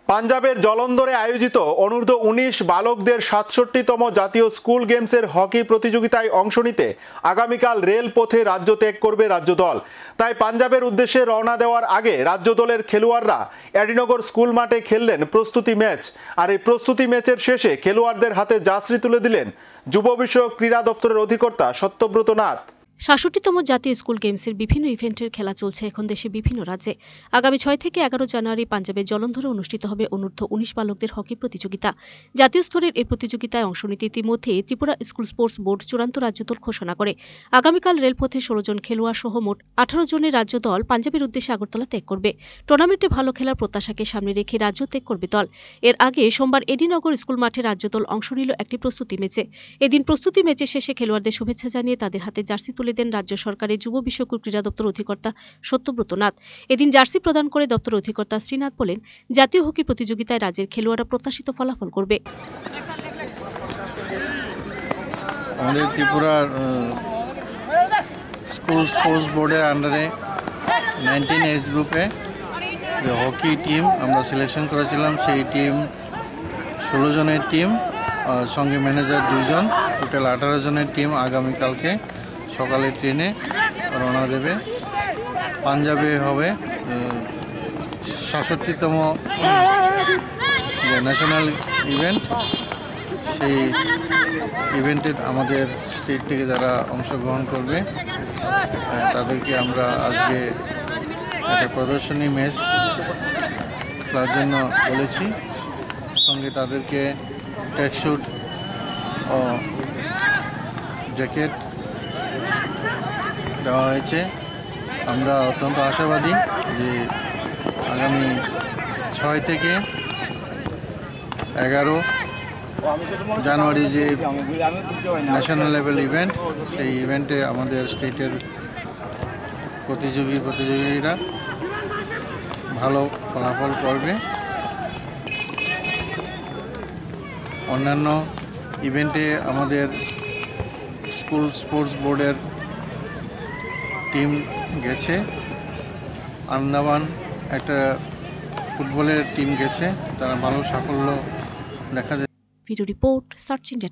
পাঞ্জাবের জলন্ধরে আয়োজিত অনূর্ধ্ব ১৯ বালকদের ৬৭তম জাতীয় স্কুল গেমসের হকি প্রতিযোগিতায় অংশ নিতে আগামীকাল রেলপথে রাজ্য ত্যাগ করবে রাজ্য দল। তাই পাঞ্জাবের উদ্দেশ্যে রওনা দেওয়ার আগে রাজ্য দলের খেলোয়াড়রা এডিনগর স্কুল মাঠে খেললেন প্রস্তুতি ম্যাচ। আর এই প্রস্তুতি ম্যাচের শেষে খেলোয়াড়দের হাতে জার্সি তুলে দিলেন যুব বিষয়ক ক্রীড়া দপ্তরের অধিকর্তা সত্যব্রত নাথ। ৬৭তম জাতীয় স্কুল গেমসের বিভিন্ন ইভেন্টের খেলা চলছে এখন দেশে বিভিন্ন রাজ্যে। আগামী ৬ থেকে ১১ জানুয়ারি পাঞ্জাবের জলন্ধরে অনুষ্ঠিত হবে অনূর্ধ্ব ১৯ বালকদের হকি প্রতিযোগিতা। জাতীয় স্তরের এই প্রতিযোগিতায় অংশ নিতে ইতিমধ্যে ত্রিপুরা স্কুল স্পোর্টস বোর্ড চূড়ান্ত রাজ্য দল ঘোষণা করে। আগামীকাল রেলপথে ১৬ জন খেলোয়াড় সহ মোট ১৮ জনের রাজ্য দল পাঞ্জাবের উদ্দেশ্যে আগরতলা ত্যাগ করবে। টুর্নামেন্টে ভালো খেলার প্রত্যাশাকে সামনে রেখে রাজ্য ত্যাগ করবে দল। এর আগে সোমবার এডিনগর স্কুল মাঠে রাজ্য দল অংশ নিল একটি প্রস্তুতি ম্যাচে। এদিন প্রস্তুতি ম্যাচের শেষে খেলোয়াড়দের শুভেচ্ছা জানিয়ে তাদের হাতে জার্সি তুলে দেন রাজ্য সরকারের যুব বিষয়ক ক্রীড়া দপ্তর অধিকর্তা সত্যব্রত নাথ। এদিন জার্সি প্রদান করে দপ্তর অধিকর্তা শ্রীনাথ বলেন, জাতীয় হকি প্রতিযোগিতায় রাজ্যের খেলোয়াড়রা প্রত্যাশিত ফলাফল করবে। আমাদের ত্রিপুরার স্কুল স্পোর্টস বোর্ডের আন্ডারে 19 এজ গ্রুপে যে হকি টিম আমরা সিলেকশন করেছিলাম, সেই টিম 16 জনের টিম, সঙ্গে ম্যানেজার 2 জন, টোটাল 18 জনের টিম আগামীকালকে সকালে ট্রেনে রওনা দেবে। পাঞ্জাবে হবে ৬৭তম যে ন্যাশনাল ইভেন্ট, সেই ইভেন্টে আমাদের স্টেট থেকে যারা অংশগ্রহণ করবে তাদেরকে আমরা আজকে একটা প্রদর্শনী ম্যাচ খেলার জন্য বলেছি। সঙ্গে তাদেরকে ট্র্যাকস্যুট ও জ্যাকেট দেওয়া হয়েছে। আমরা অত্যন্ত আশাবাদী যে আগামী ৬ থেকে ১১ জানুয়ারি যে ন্যাশনাল লেভেল ইভেন্ট, সেই ইভেন্টে আমাদের স্টেটের প্রতিযোগীরা ভালো ফলাফল করবে। অন্যান্য ইভেন্টে আমাদের স্কুল স্পোর্টস বোর্ডের টিম গেছে, আন্দামান একটা ফুটবলের টিম গেছে, তারা ভালো সাফল্য দেখা যায়। Video report search India.